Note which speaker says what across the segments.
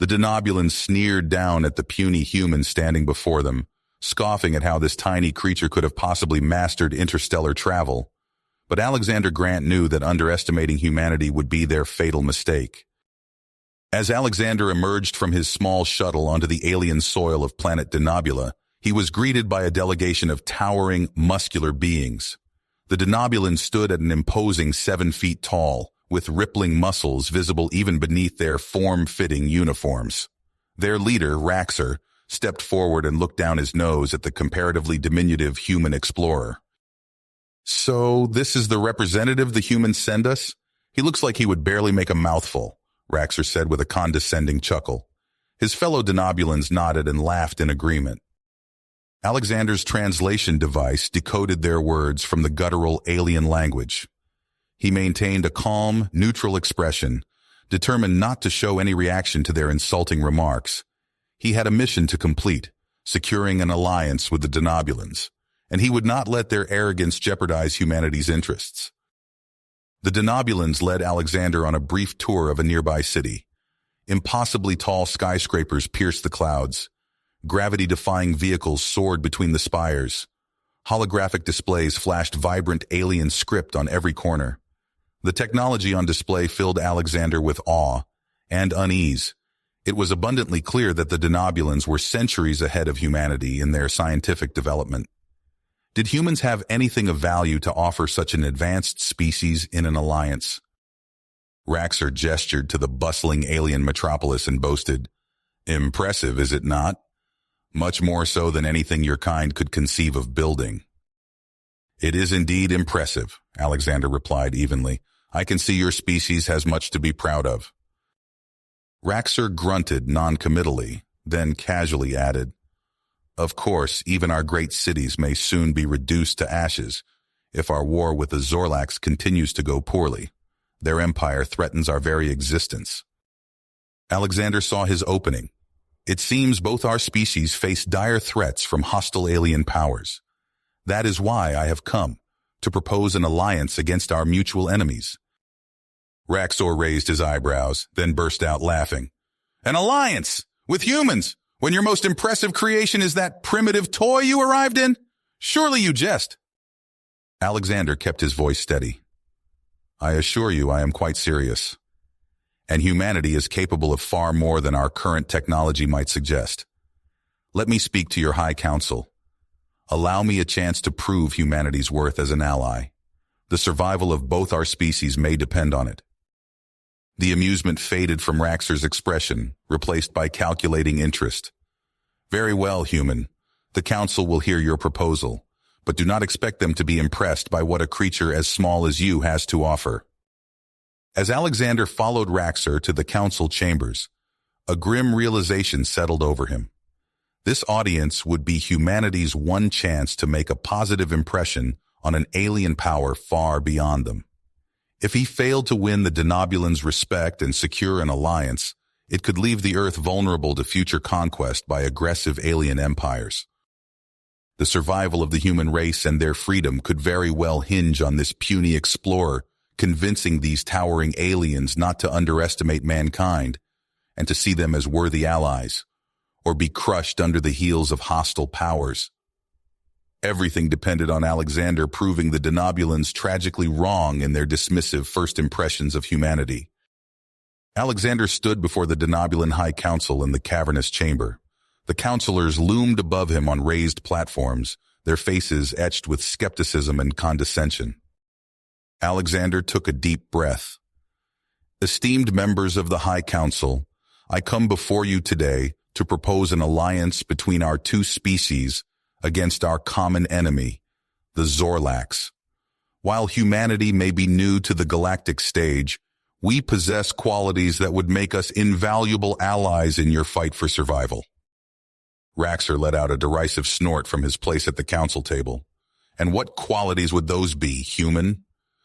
Speaker 1: The denobulans sneered down at the puny human standing before them, scoffing at how this tiny creature could have possibly mastered interstellar travel. But Alexander Grant knew that underestimating humanity would be their fatal mistake. As Alexander emerged from his small shuttle onto the alien soil of planet Denobula, he was greeted by a delegation of towering, muscular beings. The denobulans stood at an imposing 7 feet tall, with rippling muscles visible even beneath their form-fitting uniforms. Their leader, Raxer, stepped forward and looked down his nose at the comparatively diminutive human explorer. "So, this is the representative the humans send us? He looks like he would barely make a mouthful," Raxer said with a condescending chuckle. His fellow denobulans nodded and laughed in agreement. Alexander's translation device decoded their words from the guttural alien language. He maintained a calm, neutral expression, determined not to show any reaction to their insulting remarks. He had a mission to complete, securing an alliance with the denobulans, and he would not let their arrogance jeopardize humanity's interests. The denobulans led Alexander on a brief tour of a nearby city. Impossibly tall skyscrapers pierced the clouds. Gravity-defying vehicles soared between the spires. Holographic displays flashed vibrant alien script on every corner. The technology on display filled Alexander with awe and unease. It was abundantly clear that the denobulans were centuries ahead of humanity in their scientific development. Did humans have anything of value to offer such an advanced species in an alliance? Raxer gestured to the bustling alien metropolis and boasted, "Impressive, is it not? Much more so than anything your kind could conceive of building." "It is indeed impressive," Alexander replied evenly. "I can see your species has much to be proud of." Raxer grunted non-committally, then casually added, "Of course, even our great cities may soon be reduced to ashes if our war with the Zorlax continues to go poorly. Their empire threatens our very existence." Alexander saw his opening. "It seems both our species face dire threats from hostile alien powers. That is why I have come, to propose an alliance against our mutual enemies." Raxor raised his eyebrows, then burst out laughing. "An alliance? With humans? When your most impressive creation is that primitive toy you arrived in? Surely you jest." Alexander kept his voice steady. "I assure you I am quite serious. And humanity is capable of far more than our current technology might suggest. Let me speak to your High Council. Allow me a chance to prove humanity's worth as an ally. The survival of both our species may depend on it." The amusement faded from Raxer's expression, replaced by calculating interest. "Very well, human. The Council will hear your proposal, but do not expect them to be impressed by what a creature as small as you has to offer." As Alexander followed Raxer to the council chambers, a grim realization settled over him. This audience would be humanity's one chance to make a positive impression on an alien power far beyond them. If he failed to win the denobulans' respect and secure an alliance, it could leave the Earth vulnerable to future conquest by aggressive alien empires. The survival of the human race and their freedom could very well hinge on this puny explorer convincing these towering aliens not to underestimate mankind and to see them as worthy allies, or be crushed under the heels of hostile powers. Everything depended on Alexander proving the denobulans tragically wrong in their dismissive first impressions of humanity. Alexander stood before the denobulan High Council in the cavernous chamber. The counselors loomed above him on raised platforms, their faces etched with skepticism and condescension. Alexander took a deep breath. "Esteemed members of the High Council, I come before you today to propose an alliance between our two species against our common enemy, the Zorlax. While humanity may be new to the galactic stage, we possess qualities that would make us invaluable allies in your fight for survival." Raxer let out a derisive snort from his place at the council table. "And what qualities would those be, human?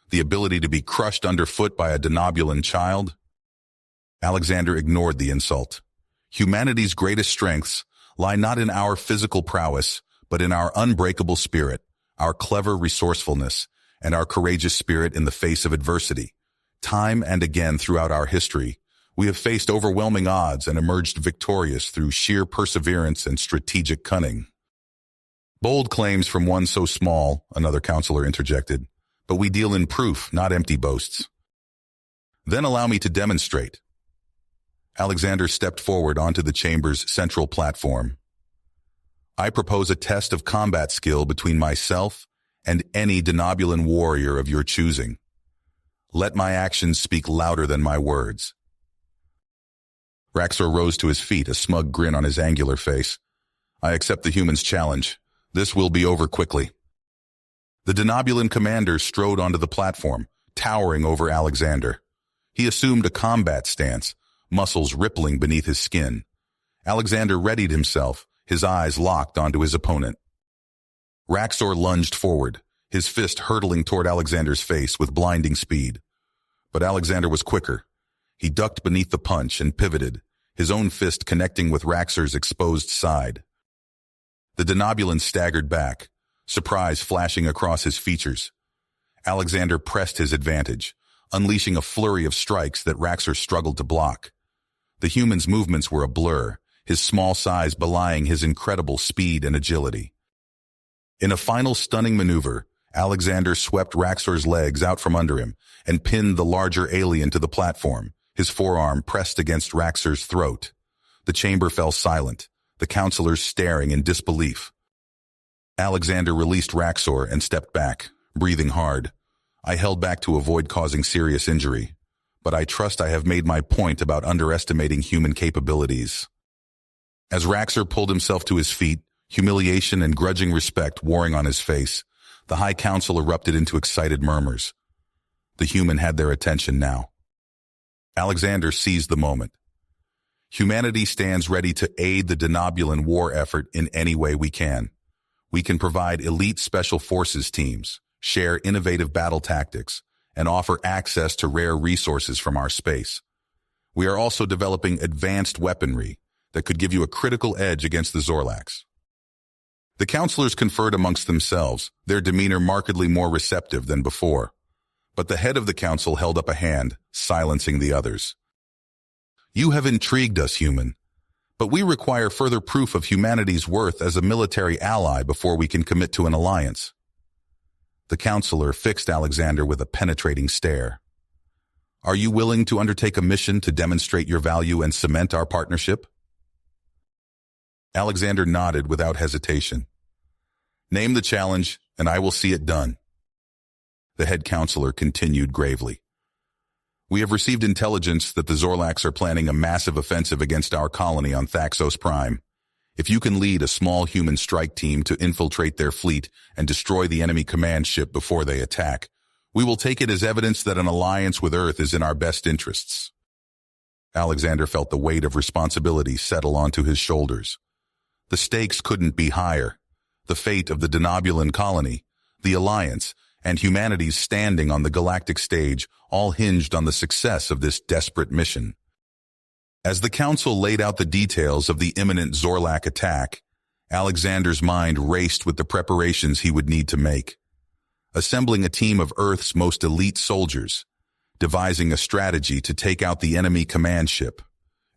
Speaker 1: The ability to be crushed underfoot by a denobulan child?" Alexander ignored the insult. "Humanity's greatest strengths lie not in our physical prowess, but in our unbreakable spirit, our clever resourcefulness, and our courageous spirit in the face of adversity. Time and again throughout our history, We have faced overwhelming odds and emerged victorious through sheer perseverance and strategic cunning. Bold claims from one so small, another counselor interjected, but we deal in proof, not empty boasts. Then allow me to demonstrate. Alexander stepped forward onto the chamber's central platform. I propose a test of combat skill between myself and any Denobulan warrior of your choosing. Let my actions speak louder than my words. Raxor rose to his feet, a smug grin on his angular face. I accept the human's challenge. This will be over quickly. The Denobulan commander strode onto the platform, towering over Alexander. He assumed a combat stance, muscles rippling beneath his skin. Alexander readied himself, his eyes locked onto his opponent. Raxor lunged forward, his fist hurtling toward Alexander's face with blinding speed. But Alexander was quicker. He ducked beneath the punch and pivoted, his own fist connecting with Raxor's exposed side. The Denobulan staggered back, surprise flashing across his features. Alexander pressed his advantage, unleashing a flurry of strikes that Raxor struggled to block. The human's movements were a blur, his small size belying his incredible speed and agility. In a final stunning maneuver, Alexander swept Raxor's legs out from under him and pinned the larger alien to the platform, his forearm pressed against Raxor's throat. The chamber fell silent, the counselors staring in disbelief. Alexander released Raxor and stepped back, breathing hard. I held back to avoid causing serious injury, but I trust I have made my point about underestimating human capabilities. As Raxor pulled himself to his feet, humiliation and grudging respect warring on his face, the High Council erupted into excited murmurs. The human had their attention now. Alexander seized the moment. Humanity stands ready to aid the Denobulan war effort in any way we can. We can provide elite special forces teams, share innovative battle tactics, and offer access to rare resources from our space. We are also developing advanced weaponry that could give you a critical edge against the Zorlax. The counselors conferred amongst themselves, their demeanor markedly more receptive than before. But the head of the council held up a hand, silencing the others. You have intrigued us, human, but we require further proof of humanity's worth as a military ally before we can commit to an alliance. The counselor fixed Alexander with a penetrating stare. Are you willing to undertake a mission to demonstrate your value and cement our partnership? Alexander nodded without hesitation. Name the challenge, and I will see it done. The head counselor continued gravely. We have received intelligence that the Zorlax are planning a massive offensive against our colony on Thaxos Prime. If you can lead a small human strike team to infiltrate their fleet and destroy the enemy command ship before they attack, we will take it as evidence that an alliance with Earth is in our best interests. Alexander felt the weight of responsibility settle onto his shoulders. The stakes couldn't be higher. The fate of the Denobulan colony, the alliance, and humanity's standing on the galactic stage all hinged on the success of this desperate mission. As the council laid out the details of the imminent Zorlak attack, Alexander's mind raced with the preparations he would need to make. Assembling a team of Earth's most elite soldiers, devising a strategy to take out the enemy command ship,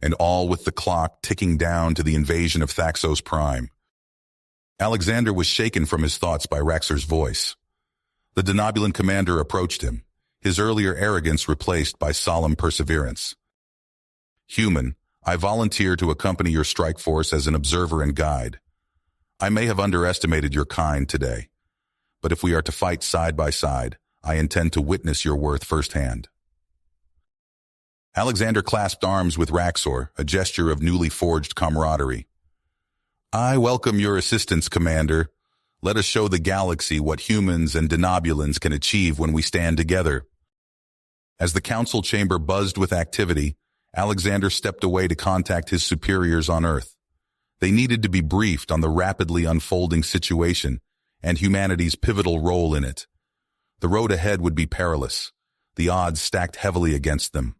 Speaker 1: and all with the clock ticking down to the invasion of Thaxos Prime. Alexander was shaken from his thoughts by Raxor's voice. The Denobulan commander approached him, his earlier arrogance replaced by solemn perseverance. Human, I volunteer to accompany your strike force as an observer and guide. I may have underestimated your kind today, but if we are to fight side by side, I intend to witness your worth firsthand. Alexander clasped arms with Raxor, a gesture of newly forged camaraderie. I welcome your assistance, Commander. Let us show the galaxy what humans and Denobulans can achieve when we stand together. As the council chamber buzzed with activity, Alexander stepped away to contact his superiors on Earth. They needed to be briefed on the rapidly unfolding situation and humanity's pivotal role in it. The road ahead would be perilous, the odds stacked heavily against them.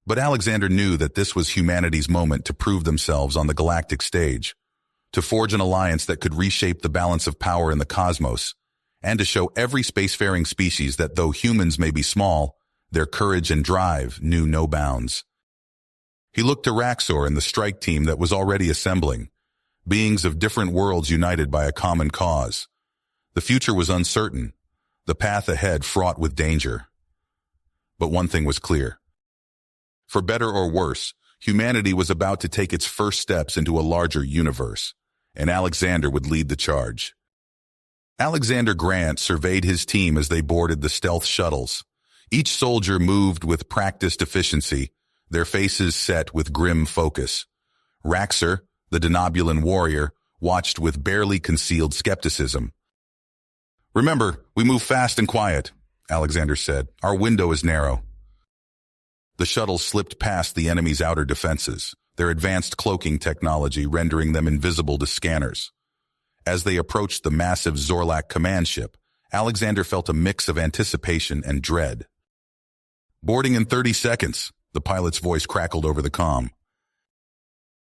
Speaker 1: But Alexander knew that this was humanity's moment to prove themselves on the galactic stage, to forge an alliance that could reshape the balance of power in the cosmos, and to show every spacefaring species that though humans may be small, their courage and drive knew no bounds. He looked to Raxor and the strike team that was already assembling, beings of different worlds united by a common cause. The future was uncertain, the path ahead fraught with danger. But one thing was clear. For better or worse, humanity was about to take its first steps into a larger universe, and Alexander would lead the charge. Alexander Grant surveyed his team as they boarded the stealth shuttles. Each soldier moved with practiced efficiency, their faces set with grim focus. Raxor, the Denobulan warrior, watched with barely concealed skepticism. "Remember, we move fast and quiet," Alexander said. "Our window is narrow." The shuttle slipped past the enemy's outer defenses, their advanced cloaking technology rendering them invisible to scanners. As they approached the massive Zorlak command ship, Alexander felt a mix of anticipation and dread. "Boarding in 30 seconds, the pilot's voice crackled over the comm.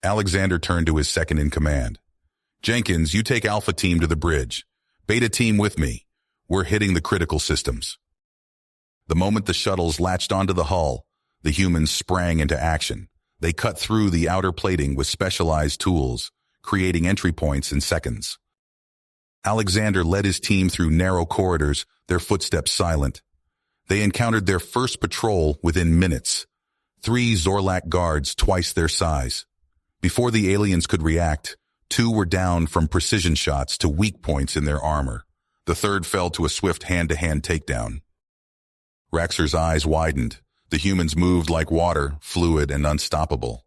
Speaker 1: Alexander turned to his second-in-command. "Jenkins, you take Alpha Team to the bridge. Beta Team with me. We're hitting the critical systems." The moment the shuttles latched onto the hull, the humans sprang into action. They cut through the outer plating with specialized tools, creating entry points in seconds. Alexander led his team through narrow corridors, their footsteps silent. They encountered their first patrol within minutes. 3 Zorlak guards twice their size. Before the aliens could react, 2 were down from precision shots to weak points in their armor. The third fell to a swift hand-to-hand takedown. Raxor's eyes widened. The humans moved like water, fluid and unstoppable.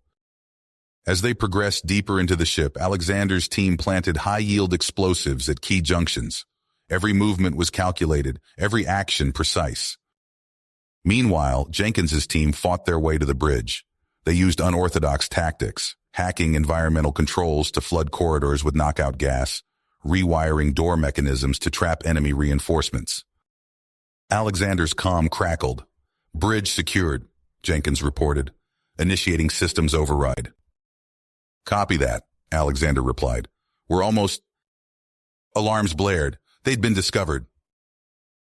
Speaker 1: As they progressed deeper into the ship, Alexander's team planted high-yield explosives at key junctions. Every movement was calculated, every action precise. Meanwhile, Jenkins's team fought their way to the bridge. They used unorthodox tactics, hacking environmental controls to flood corridors with knockout gas, rewiring door mechanisms to trap enemy reinforcements. Alexander's comm crackled. "Bridge secured," Jenkins reported, initiating systems override. "Copy that," Alexander replied. "We're almost—" Alarms blared. They'd been discovered.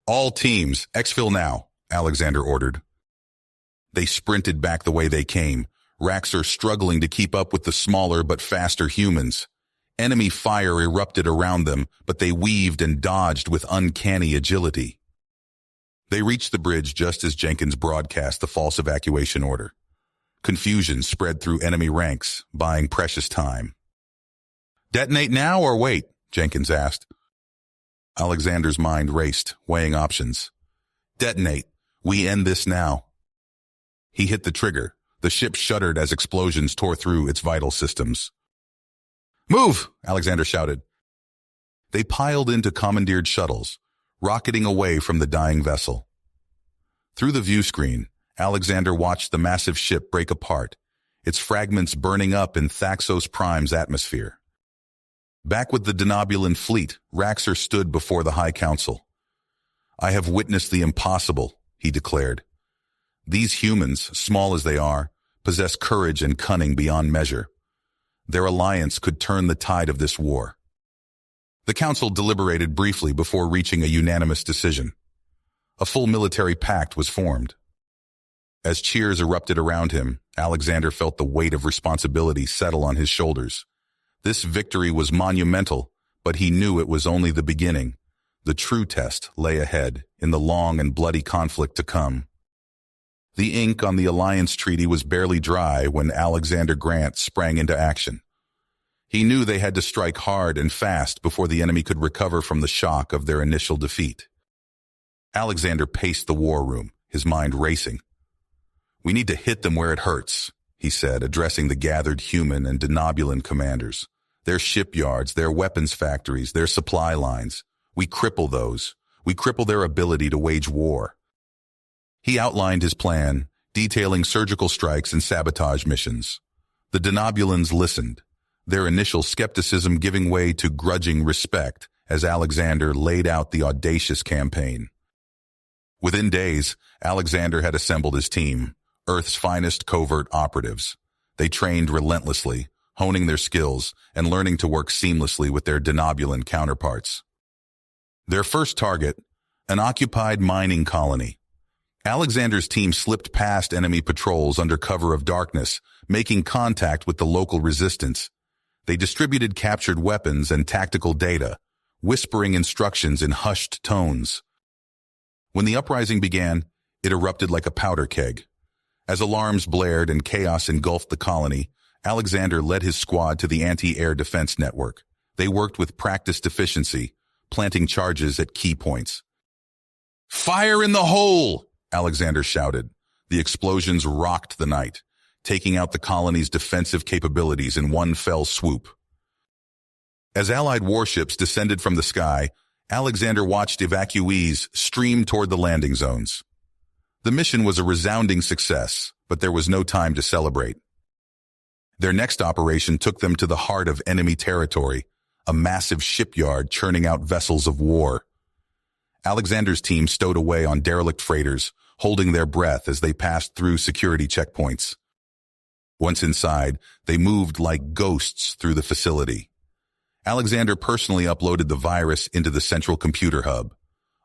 Speaker 1: "All teams, exfil now," Alexander ordered. They sprinted back the way they came, Raxor struggling to keep up with the smaller but faster humans. Enemy fire erupted around them, but they weaved and dodged with uncanny agility. They reached the bridge just as Jenkins broadcast the false evacuation order. Confusion spread through enemy ranks, buying precious time. "Detonate now or wait?" Jenkins asked. Alexander's mind raced, weighing options. "Detonate. We end this now." He hit the trigger. The ship shuddered as explosions tore through its vital systems. "Move!" Alexander shouted. They piled into commandeered shuttles, rocketing away from the dying vessel. Through the view screen, Alexander watched the massive ship break apart, its fragments burning up in Thaxos Prime's atmosphere. Back with the Denobulan fleet, Raxor stood before the High Council. "I have witnessed the impossible," he declared. "These humans, small as they are, possess courage and cunning beyond measure. Their alliance could turn the tide of this war." The council deliberated briefly before reaching a unanimous decision. A full military pact was formed. As cheers erupted around him, Alexander felt the weight of responsibility settle on his shoulders. This victory was monumental, but he knew it was only the beginning. The true test lay ahead, in the long and bloody conflict to come. The ink on the alliance treaty was barely dry when Alexander Grant sprang into action. He knew they had to strike hard and fast before the enemy could recover from the shock of their initial defeat. Alexander paced the war room, his mind racing. "We need to hit them where it hurts," he said, addressing the gathered human and Denobulan commanders. "Their shipyards, their weapons factories, their supply lines. We cripple those. We cripple their ability to wage war." He outlined his plan, detailing surgical strikes and sabotage missions. The Denobulans listened, their initial skepticism giving way to grudging respect as Alexander laid out the audacious campaign. Within days, Alexander had assembled his team, Earth's finest covert operatives. They trained relentlessly, honing their skills and learning to work seamlessly with their Denobulan counterparts. Their first target, an occupied mining colony. Alexander's team slipped past enemy patrols under cover of darkness, making contact with the local resistance. They distributed captured weapons and tactical data, whispering instructions in hushed tones. When the uprising began, it erupted like a powder keg. As alarms blared and chaos engulfed the colony, Alexander led his squad to the anti-air defense network. They worked with practiced efficiency, planting charges at key points. "Fire in the hole!" Alexander shouted. The explosions rocked the night, taking out the colony's defensive capabilities in one fell swoop. As Allied warships descended from the sky, Alexander watched evacuees stream toward the landing zones. The mission was a resounding success, but there was no time to celebrate. Their next operation took them to the heart of enemy territory, a massive shipyard churning out vessels of war. Alexander's team stowed away on derelict freighters, holding their breath as they passed through security checkpoints. Once inside, they moved like ghosts through the facility. Alexander personally uploaded the virus into the central computer hub.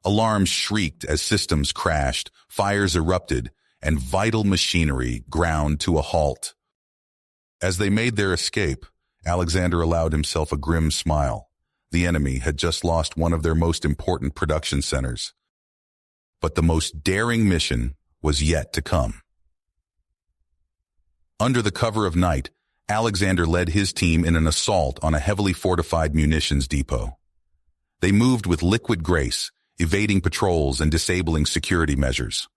Speaker 1: Alarms shrieked as systems crashed, fires erupted, and vital machinery ground to a halt. As they made their escape, Alexander allowed himself a grim smile. The enemy had just lost one of their most important production centers. But the most daring mission was yet to come. Under the cover of night, Alexander led his team in an assault on a heavily fortified munitions depot. They moved with liquid grace, evading patrols and disabling security measures.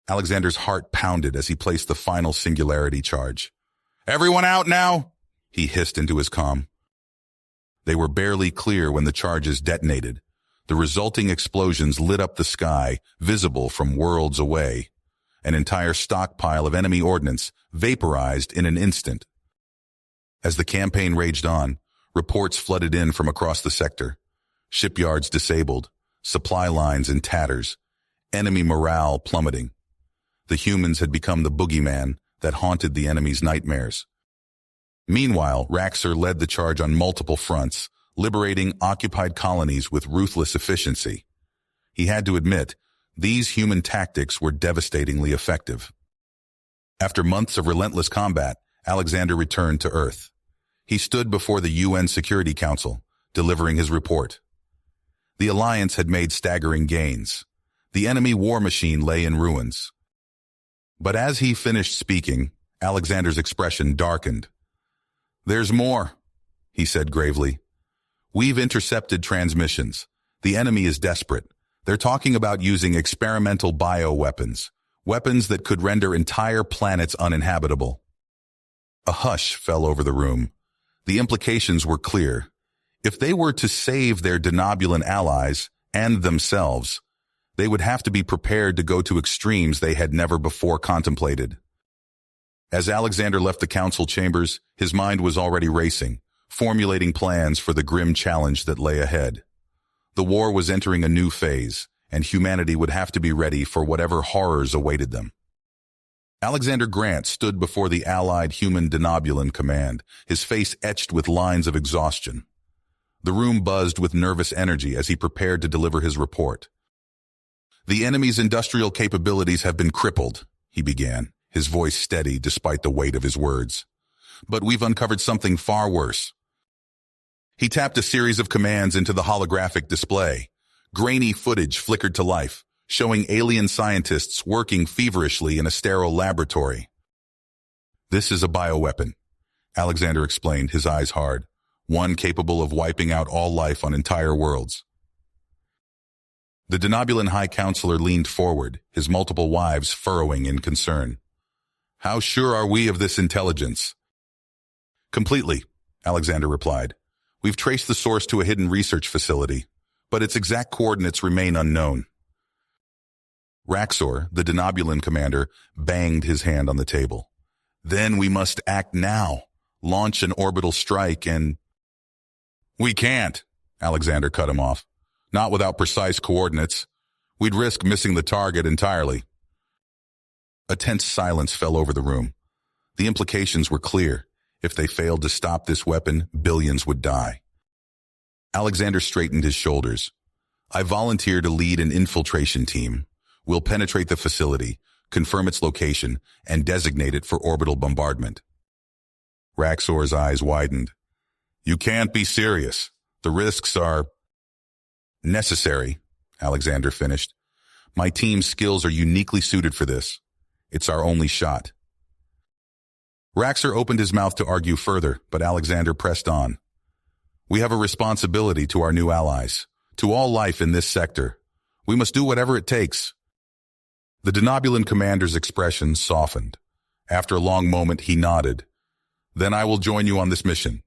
Speaker 1: Alexander's heart pounded as he placed the final singularity charge. "Everyone out now!" he hissed into his comm. They were barely clear when the charges detonated. The resulting explosions lit up the sky, visible from worlds away. An entire stockpile of enemy ordnance vaporized in an instant. As the campaign raged on, reports flooded in from across the sector. Shipyards disabled, supply lines in tatters, enemy morale plummeting. The humans had become the boogeyman that haunted the enemy's nightmares. Meanwhile, Raxor led the charge on multiple fronts, liberating occupied colonies with ruthless efficiency. He had to admit, these human tactics were devastatingly effective. After months of relentless combat, Alexander returned to Earth. He stood before the UN Security Council, delivering his report. The Alliance had made staggering gains. The enemy war machine lay in ruins. But as he finished speaking, Alexander's expression darkened. "There's more," he said gravely. "We've intercepted transmissions. The enemy is desperate. They're talking about using experimental bioweapons, weapons that could render entire planets uninhabitable." A hush fell over the room. The implications were clear. If they were to save their denobulan allies and themselves, they would have to be prepared to go to extremes they had never before contemplated. As Alexander left the council chambers, his mind was already racing, formulating plans for the grim challenge that lay ahead. The war was entering a new phase, and humanity would have to be ready for whatever horrors awaited them. Alexander Grant stood before the Allied Human Denobulan Command, his face etched with lines of exhaustion. The room buzzed with nervous energy as he prepared to deliver his report. "The enemy's industrial capabilities have been crippled," he began, his voice steady despite the weight of his words. "But we've uncovered something far worse." He tapped a series of commands into the holographic display. Grainy footage flickered to life, showing alien scientists working feverishly in a sterile laboratory. "This is a bioweapon," Alexander explained, his eyes hard. "One capable of wiping out all life on entire worlds." The Denobulan High Counselor leaned forward, his multiple wives furrowing in concern. "How sure are we of this intelligence?" "Completely," Alexander replied. "We've traced the source to a hidden research facility, but its exact coordinates remain unknown." Raxor, the Denobulan commander, banged his hand on the table. "Then we must act now, launch an orbital strike and—" "We can't," Alexander cut him off. "Not without precise coordinates. We'd risk missing the target entirely." A tense silence fell over the room. The implications were clear. If they failed to stop this weapon, billions would die. Alexander straightened his shoulders. "I volunteer to lead an infiltration team. We'll penetrate the facility, confirm its location, and designate it for orbital bombardment. Raxor's eyes widened. You can't be serious. The risks are necessary, Alexander finished. My team's skills are uniquely suited for this. It's our only shot. Raxor opened his mouth to argue further, but Alexander pressed on. We have a responsibility to our new allies, to all life in this sector. We must do whatever it takes. The Denobulan commander's expression softened. After a long moment, he nodded. Then I will join you on this mission.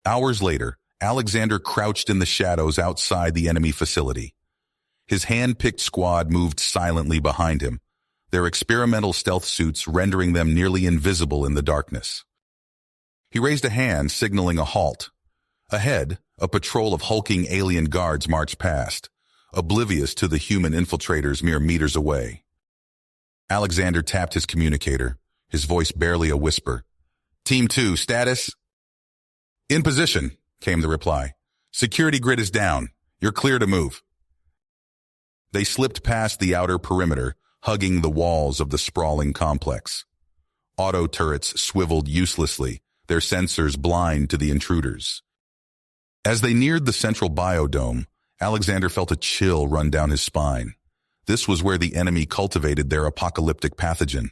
Speaker 1: Hours later, Alexander crouched in the shadows outside the enemy facility. His hand-picked squad moved silently behind him, their experimental stealth suits rendering them nearly invisible in the darkness. He raised a hand, signaling a halt. Ahead, a patrol of hulking alien guards marched past, oblivious to the human infiltrators mere meters away. Alexander tapped his communicator, his voice barely a whisper. Team 2, status? In position, came the reply. Security grid is down. You're clear to move. They slipped past the outer perimeter, hugging the walls of the sprawling complex. Auto turrets swiveled uselessly, their sensors blind to the intruders. As they neared the central biodome, Alexander felt a chill run down his spine. This was where the enemy cultivated their apocalyptic pathogen.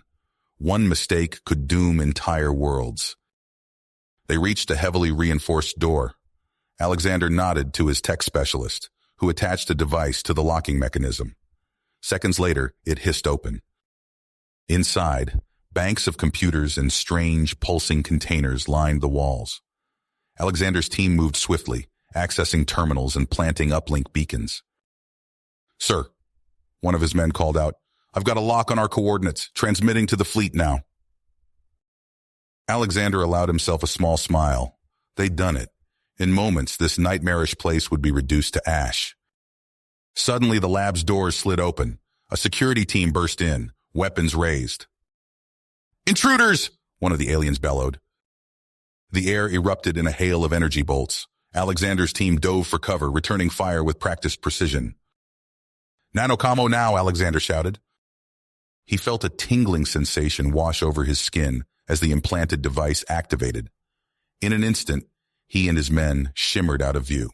Speaker 1: One mistake could doom entire worlds. They reached a heavily reinforced door. Alexander nodded to his tech specialist, who attached a device to the locking mechanism. Seconds later, it hissed open. Inside, banks of computers and strange, pulsing containers lined the walls. Alexander's team moved swiftly, accessing terminals and planting uplink beacons. Sir, one of his men called out, I've got a lock on our coordinates, transmitting to the fleet now. Alexander allowed himself a small smile. They'd done it. In moments, this nightmarish place would be reduced to ash. Suddenly, the lab's doors slid open. A security team burst in, weapons raised. Intruders! One of the aliens bellowed. The air erupted in a hail of energy bolts. Alexander's team dove for cover, returning fire with practiced precision. Nanocamo now, Alexander shouted. He felt a tingling sensation wash over his skin as the implanted device activated. In an instant, he and his men shimmered out of view.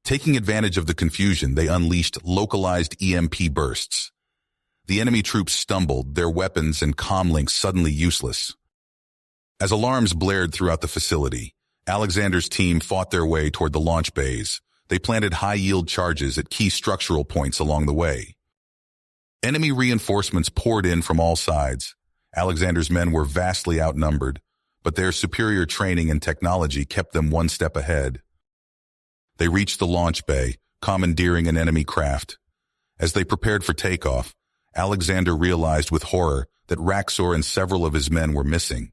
Speaker 1: Taking advantage of the confusion, they unleashed localized EMP bursts. The enemy troops stumbled, their weapons and comlinks suddenly useless. As alarms blared throughout the facility, Alexander's team fought their way toward the launch bays. They planted high-yield charges at key structural points along the way. Enemy reinforcements poured in from all sides. Alexander's men were vastly outnumbered, but their superior training and technology kept them one step ahead. They reached the launch bay, commandeering an enemy craft. As they prepared for takeoff, Alexander realized with horror that Raxor and several of his men were missing.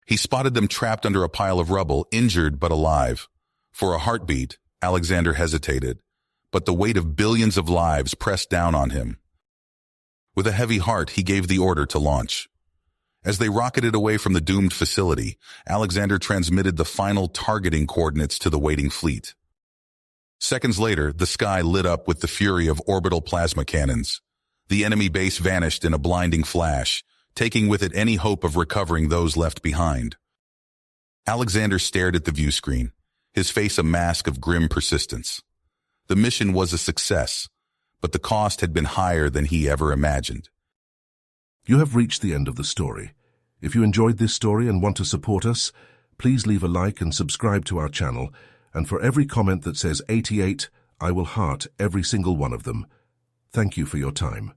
Speaker 1: He spotted them trapped under a pile of rubble, injured but alive. For a heartbeat, Alexander hesitated, but the weight of billions of lives pressed down on him. With a heavy heart, he gave the order to launch. As they rocketed away from the doomed facility, Alexander transmitted the final targeting coordinates to the waiting fleet. Seconds later, the sky lit up with the fury of orbital plasma cannons. The enemy base vanished in a blinding flash, taking with it any hope of recovering those left behind. Alexander stared at the view screen, his face a mask of grim persistence. The mission was a success, but the cost had been higher than he ever imagined.
Speaker 2: You have reached the end of the story. If you enjoyed this story and want to support us, please leave a like and subscribe to our channel, and for every comment that says 88, I will heart every single one of them. Thank you for your time.